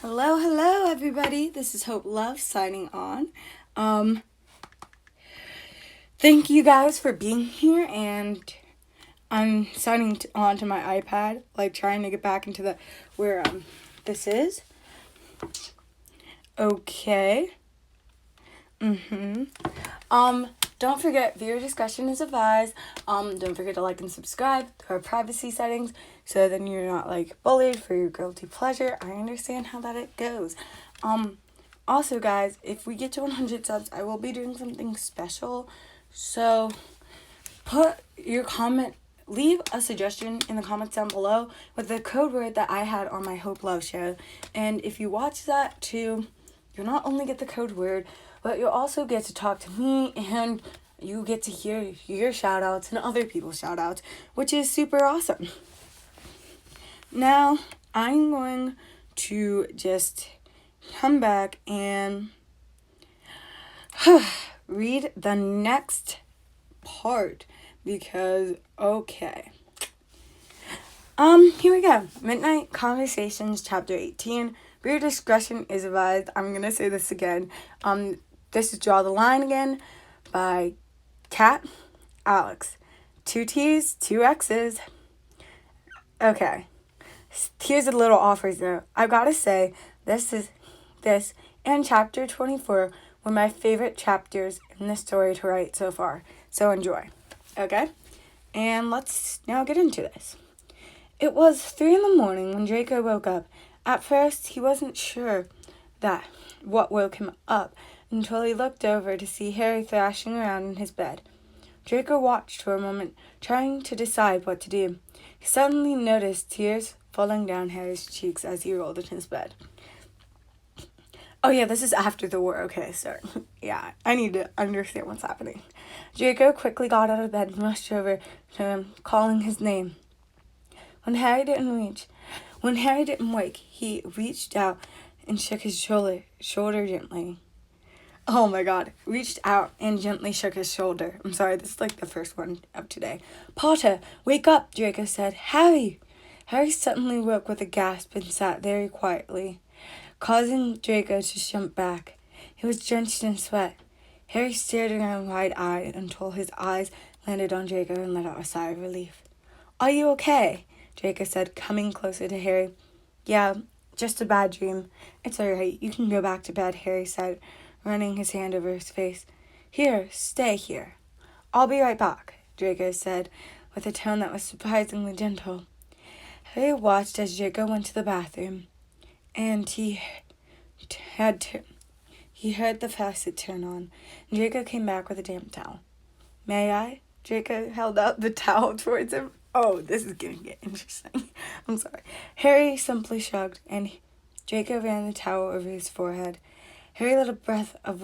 Hello, everybody. This is Hope Love signing on. Thank you guys for being here, and I'm signing on to my iPad, like trying to get back into where this is. Okay. Don't forget, viewer discretion is advised. Don't forget to like and subscribe to our privacy settings so then you're not bullied for your guilty pleasure. I understand how it goes. Also guys, if we get to 100 subs, I will be doing something special. So put your comment, leave a suggestion in the comments down below with the code word that I had on my Hope Love show. And if you watch that too, you'll not only get the code word, but you'll also get to talk to me and you get to hear your shout outs and other people's shout outs, which is super awesome. Now, I'm going to just come back and read the next part because, okay. Here we go. Midnight Conversations, Chapter 18. Viewer discretion is advised. I'm going to say this again. This is Draw the Line Again by Kat Alex. 2 T's, 2 X's. Okay. Here's a little offer though. I've got to say, this and Chapter 24 were my favorite chapters in this story to write so far. So enjoy. Okay? And let's now get into this. It was 3 a.m. when Draco woke up. At first, he wasn't sure what woke him up until he looked over to see Harry thrashing around in his bed. Draco watched for a moment, trying to decide what to do. He suddenly noticed tears falling down Harry's cheeks as he rolled in his bed. Oh yeah, this is after the war. Okay, sorry. Yeah, I need to understand what's happening. Draco quickly got out of bed and rushed over to him, calling his name. When Harry didn't wake, he reached out and shook his shoulder gently. Oh my god, reached out and gently shook his shoulder. I'm sorry, this is the first one of today. Potter, wake up, Draco said. Harry! Harry suddenly woke with a gasp and sat very quietly, causing Draco to jump back. He was drenched in sweat. Harry stared around wide-eyed until his eyes landed on Draco and let out a sigh of relief. Are you okay? Draco said, coming closer to Harry. Yeah, just a bad dream. It's alright, you can go back to bed, Harry said, running his hand over his face. Here, stay here. I'll be right back, Draco said, with a tone that was surprisingly gentle. Harry watched as Draco went to the bathroom, and he heard the faucet turn on. Draco came back with a damp towel. May I? Draco held out the towel towards him. Oh, this is going to get interesting. I'm sorry. Harry simply shrugged, and Draco ran the towel over his forehead. Harry let out a breath of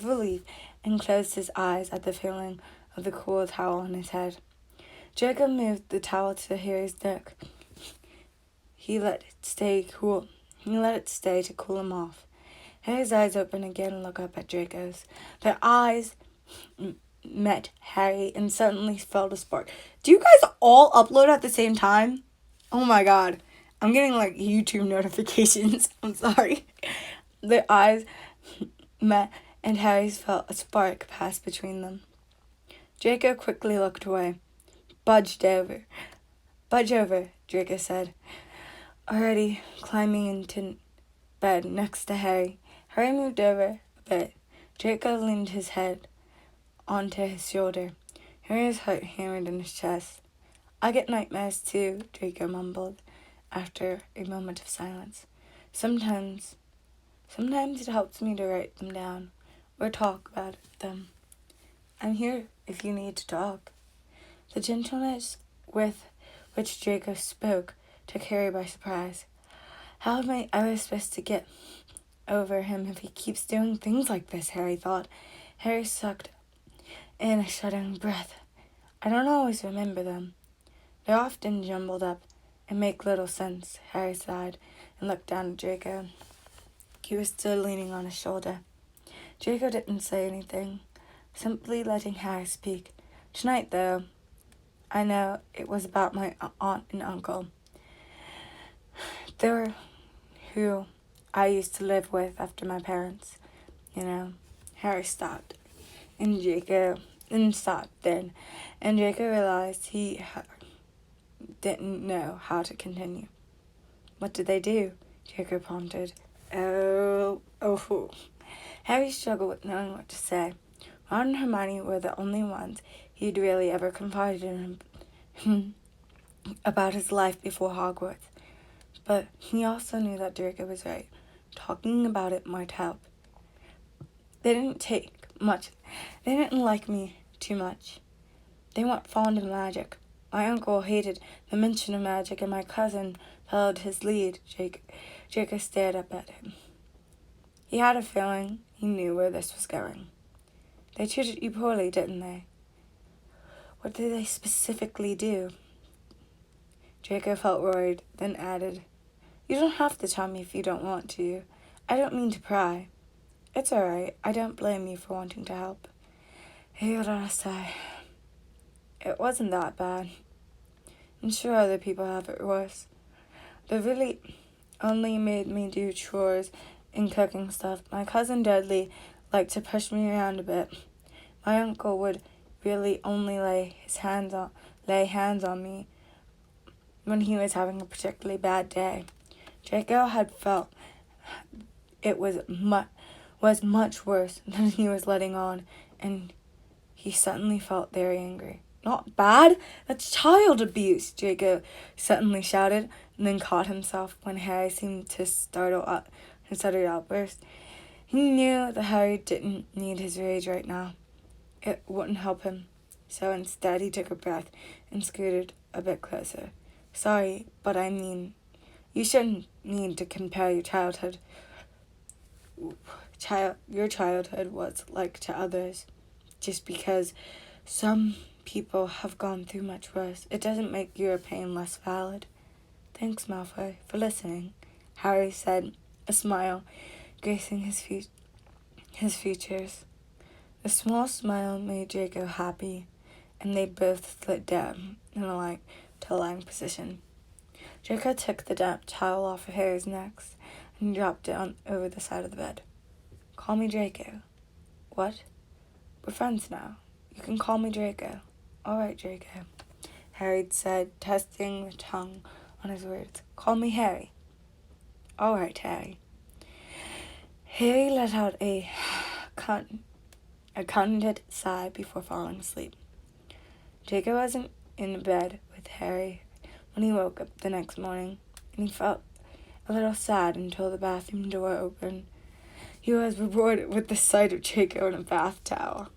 relief and closed his eyes at the feeling of the cool towel on his head. Draco moved the towel to Harry's neck. He let it stay to cool him off. Harry's eyes opened again and looked up at Draco's. Their eyes met Harry and suddenly felt a spark. Do you guys all upload at the same time? Oh my god. I'm getting YouTube notifications. I'm sorry. Their eyes met and Harry's felt a spark pass between them. Draco quickly looked away. Budge over, Draco said, already climbing into bed next to Harry. Harry moved over a bit. Draco leaned his head onto his shoulder. Harry's heart hammered in his chest. I get nightmares too, Draco mumbled after a moment of silence. Sometimes it helps me to write them down or talk about them. I'm here if you need to talk. The gentleness with which Draco spoke took Harry by surprise. How am I ever supposed to get over him if he keeps doing things like this, Harry thought. Harry sucked in a shuddering breath. I don't always remember them. They're often jumbled up and make little sense, Harry sighed and looked down at Draco. He was still leaning on his shoulder. Draco didn't say anything, simply letting Harry speak. Tonight, though, I know it was about my aunt and uncle. They're who I used to live with after my parents, you know. Harry stopped, and Jacob and Jacob realized he didn't know how to continue. What did they do? Jacob prompted. Oh. Harry struggled with knowing what to say. Ron and Hermione were the only ones he'd really ever confided in him about his life before Hogwarts. But he also knew that Draco was right. Talking about it might help. They didn't like me too much. They weren't fond of magic. My uncle hated the mention of magic, and my cousin followed his lead. Jacob stared up at him. He had a feeling he knew where this was going. They treated you poorly, didn't they? What did they specifically do? Draco felt worried, then added, You don't have to tell me if you don't want to. I don't mean to pry. It's all right. I don't blame you for wanting to help. He let out a sigh. It wasn't that bad. I'm sure other people have it worse. They really only made me do chores and cooking stuff. My cousin Dudley liked to push me around a bit. My uncle would really only lay hands on me when he was having a particularly bad day. Draco had felt it was much worse than he was letting on, and he suddenly felt very angry. Not bad? That's child abuse, Draco suddenly shouted, and then caught himself when Harry seemed to startle up his sudden outburst. He knew that Harry didn't need his rage right now. It wouldn't help him. So instead he took a breath and scooted a bit closer. Sorry, but I mean, you shouldn't need to compare your childhood was like to others. Just because some people have gone through much worse, it doesn't make your pain less valid. Thanks, Malfoy, for listening, Harry said, a smile gracing his features. The small smile made Draco happy, and they both slid down in a lying position. Draco took the damp towel off of Harry's neck and dropped it on over the side of the bed. Call me Draco. What? We're friends now. You can call me Draco. All right, Draco, Harry said, testing the tongue on his words. Call me Harry. All right, Harry. Harry let out a contented sigh before falling asleep. Draco wasn't in bed with Harry when he woke up the next morning, and he felt a little sad until the bathroom door opened. He was rewarded with the sight of Draco in a bath towel.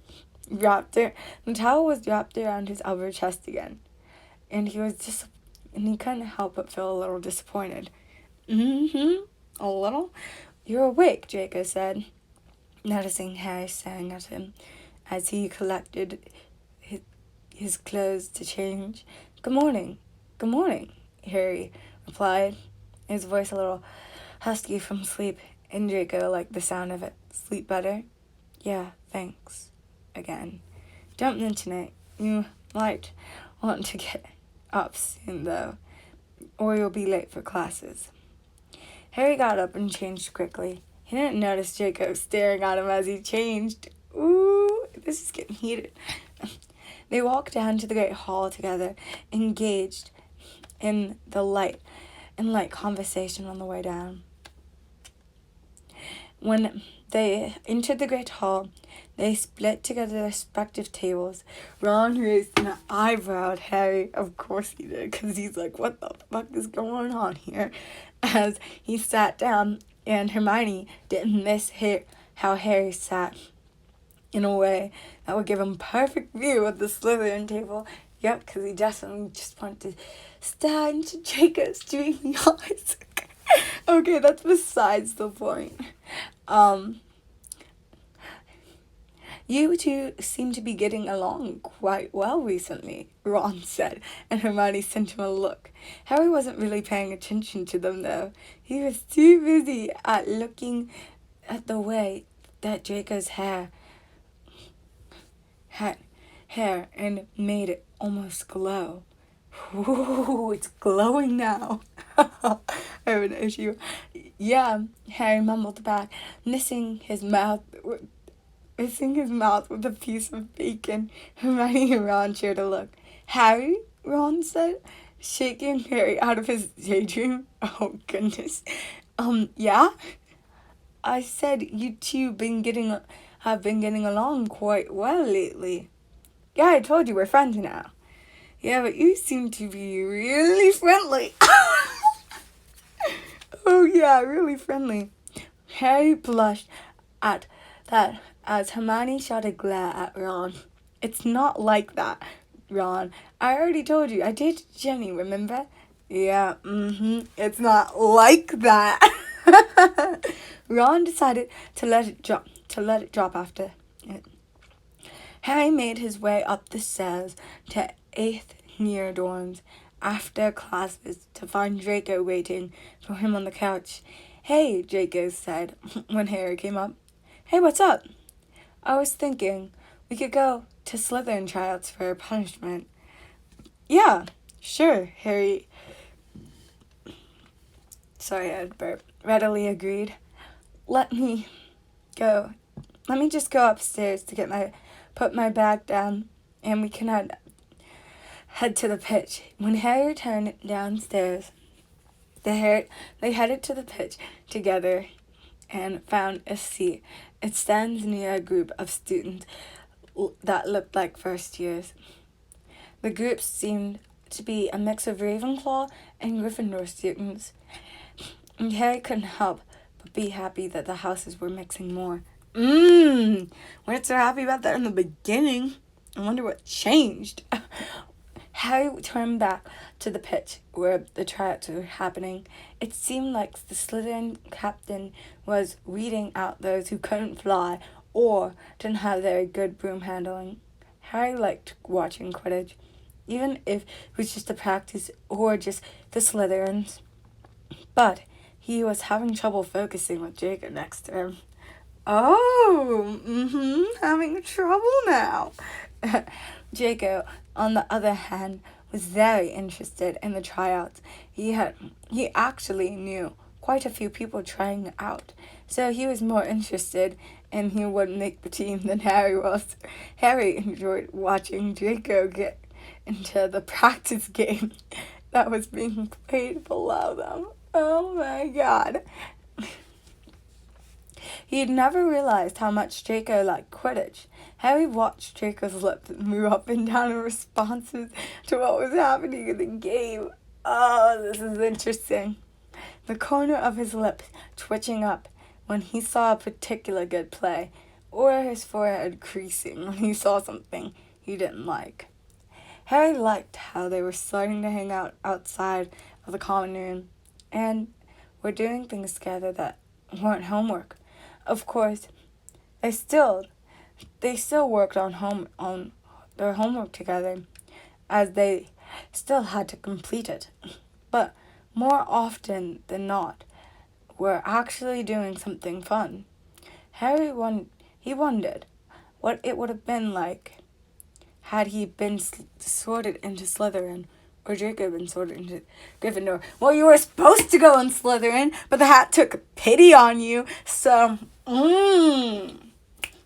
The towel was wrapped around his upper chest again, and he couldn't help but feel a little disappointed. A little? You're awake, Draco said, noticing Harry staring at him as he collected his clothes to change. Good morning, Harry replied, his voice a little husky from sleep, and Draco liked the sound of it. Sleep better? Yeah, thanks. Again. Don't mention it. You might want to get up soon, though, or you'll be late for classes. Harry got up and changed quickly. He didn't notice Draco staring at him as he changed. Ooh, this is getting heated. They walked down to the Great Hall together, engaged in light conversation on the way down. When they entered the Great Hall, they split together their respective tables. Ron raised an eyebrow at Harry. Of course he did, because he's like, what the fuck is going on here? As he sat down, and Hermione didn't miss how Harry sat in a way that would give him perfect view of the Slytherin table. Yep, because he definitely just wanted to stare into Draco's dreamy eyes. Okay, that's besides the point. You two seem to be getting along quite well recently, Ron said, and Hermione sent him a look. Harry wasn't really paying attention to them, though. He was too busy at looking at the way that Draco's hair and made it almost glow. Ooh, it's glowing now. I have an issue. Yeah, Harry mumbled back, missing his mouth with a piece of bacon. Hermione and Ron shared a look. Harry, Ron said, shaking Harry out of his daydream. Oh, goodness. Yeah? I said you two have been getting along quite well lately. Yeah, I told you we're friends now. Yeah, but you seem to be really friendly. Oh, yeah, really friendly. Harry blushed at that as Hermione shot a glare at Ron. It's not like that, Ron. I already told you. I dated Jenny, remember? Yeah, It's not like that. Ron decided to let it drop after it. Harry made his way up the stairs to 8th year dorms after classes to find Draco waiting for him on the couch. Hey, Draco said when Harry came up. Hey, what's up? I was thinking we could go to Slytherin tryouts for punishment. Yeah, sure, Harry. Sorry, I had burp. Readily agreed. Let me just go upstairs to put my bag down, and we can head to the pitch. When Harry returned downstairs, they headed to the pitch together and found a seat. It stands near a group of students that looked like first years. The group seemed to be a mix of Ravenclaw and Gryffindor students, and Harry couldn't help but be happy that the houses were mixing more. Weren't so happy about that in the beginning. I wonder what changed. Harry turned back to the pitch where the tryouts were happening. It seemed like the Slytherin captain was weeding out those who couldn't fly or didn't have very good broom handling. Harry liked watching Quidditch, even if it was just a practice or just the Slytherins. But he was having trouble focusing with Draco next to him. Oh, having trouble now. Draco, on the other hand, was very interested in the tryouts. He actually knew quite a few people trying out, so he was more interested and he would make the team than Harry was. Harry enjoyed watching Draco get into the practice game that was being played below them. Oh my god. He had never realized how much Draco liked Quidditch. Harry watched Draco's lips move up and down in responses to what was happening in the game. Oh, this is interesting. The corner of his lips twitching up when he saw a particular good play, or his forehead creasing when he saw something he didn't like. Harry liked how they were starting to hang out outside of the common room and were doing things together that weren't homework. Of course, they still worked on their homework together, as they still had to complete it. But more often than not, were actually doing something fun. Harry wondered what it would have been like had he been sorted into Slytherin, or Draco been sorted into Gryffindor. Well, you were supposed to go in Slytherin, but the hat took pity on you, so,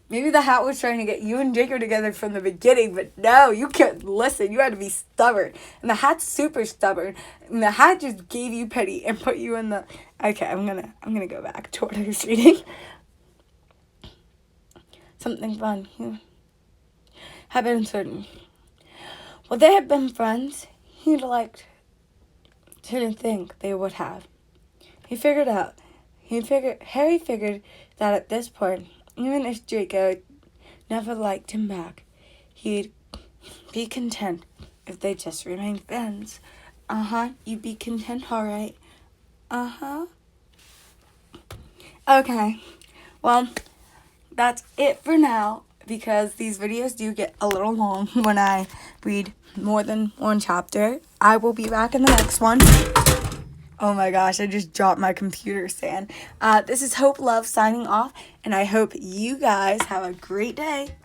maybe the hat was trying to get you and Draco together from the beginning, but no, you couldn't listen. You had to be stubborn, and the hat's super stubborn, and the hat just gave you pity and put you in the... Okay, I'm gonna go back to what I was reading. Something fun. Had been certain. Well, they had been friends. He didn't think they would have. Harry figured that at this point, even if Draco never liked him back, he'd be content if they just remained friends. You'd be content, alright? Okay, well, that's it for now, because these videos do get a little long when I read more than one chapter. I will be back in the next one. Oh my gosh, I just dropped my computer stand. This is Hope Love signing off, and I hope you guys have a great day.